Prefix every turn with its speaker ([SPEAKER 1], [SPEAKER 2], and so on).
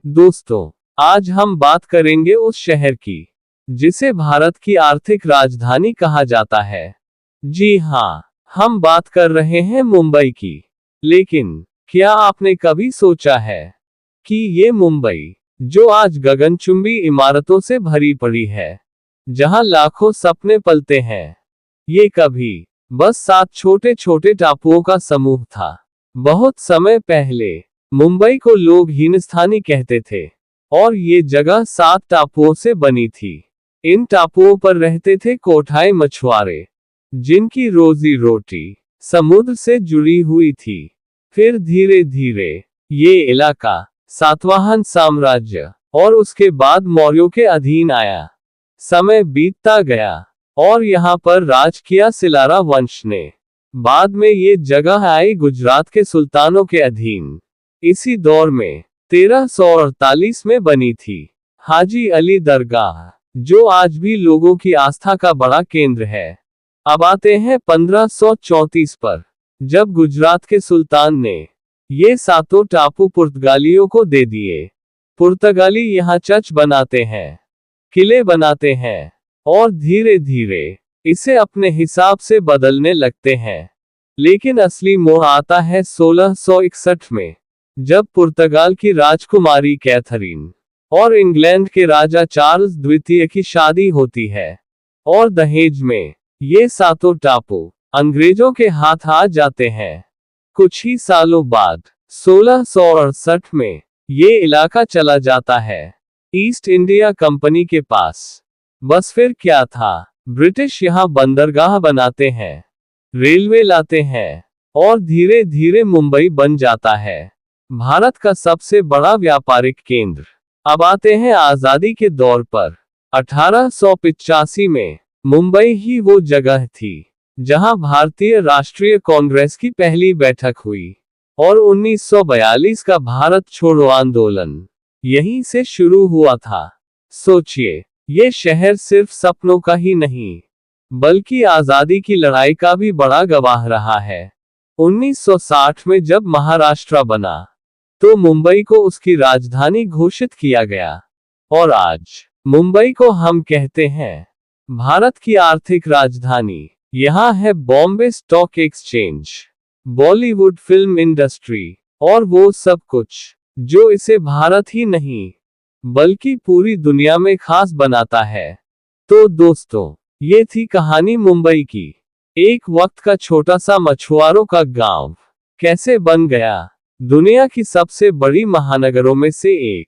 [SPEAKER 1] दोस्तों, आज हम बात करेंगे उस शहर की जिसे भारत की आर्थिक राजधानी कहा जाता है। जी हाँ, हम बात कर रहे हैं मुंबई की। लेकिन क्या आपने कभी सोचा है कि ये मुंबई, जो आज गगनचुंबी इमारतों से भरी पड़ी है, जहां लाखों सपने पलते हैं, ये कभी बस 7 छोटे छोटे टापुओं का समूह था। बहुत समय पहले मुंबई को लोग हीनस्थानी कहते थे, और ये जगह 7 टापुओं से बनी थी। इन टापुओं पर रहते थे कोठाई मछुआरे, जिनकी रोजी रोटी समुद्र से जुड़ी हुई थी। फिर धीरे धीरे ये इलाका सातवाहन साम्राज्य और उसके बाद मौर्यों के अधीन आया। समय बीतता गया और यहाँ पर राज किया सिलारा वंश ने। बाद में ये जगह आई गुजरात के सुल्तानों के अधीन। इसी दौर में 1348 में बनी थी हाजी अली दरगाह, जो आज भी लोगों की आस्था का बड़ा केंद्र है। अब आते हैं 1534 पर, जब गुजरात के सुल्तान ने ये 7 टापू पुर्तगालियों को दे दिए। पुर्तगाली यहाँ चर्च बनाते हैं, किले बनाते हैं और धीरे धीरे इसे अपने हिसाब से बदलने लगते हैं। लेकिन असली मोड़ आता है 1661 में, जब पुर्तगाल की राजकुमारी कैथरीन और इंग्लैंड के राजा चार्ल्स द्वितीय की शादी होती है, और दहेज में ये 7 टापू अंग्रेजों के हाथ आ जाते हैं। कुछ ही सालों बाद 1668 में ये इलाका चला जाता है ईस्ट इंडिया कंपनी के पास। बस फिर क्या था, ब्रिटिश यहाँ बंदरगाह बनाते हैं, रेलवे लाते हैं, और धीरे धीरे मुंबई बन जाता है भारत का सबसे बड़ा व्यापारिक केंद्र। अब आते हैं आजादी के दौर पर। 1885 में मुंबई ही वो जगह थी जहां भारतीय राष्ट्रीय कांग्रेस की पहली बैठक हुई, और 1942 का भारत छोड़ो आंदोलन यहीं से शुरू हुआ था। सोचिए, ये शहर सिर्फ सपनों का ही नहीं, बल्कि आजादी की लड़ाई का भी बड़ा गवाह रहा है। 1960 में जब महाराष्ट्र बना, तो मुंबई को उसकी राजधानी घोषित किया गया, और आज मुंबई को हम कहते हैं भारत की आर्थिक राजधानी। यहाँ है Bombay stock exchange, Bollywood film industry, और वो सब कुछ जो इसे भारत ही नहीं बल्कि पूरी दुनिया में खास बनाता है। तो दोस्तों, ये थी कहानी मुंबई की। एक वक्त का छोटा सा मछुआरों का गांव कैसे बन गया दुनिया की सबसे बड़ी महानगरों में से एक।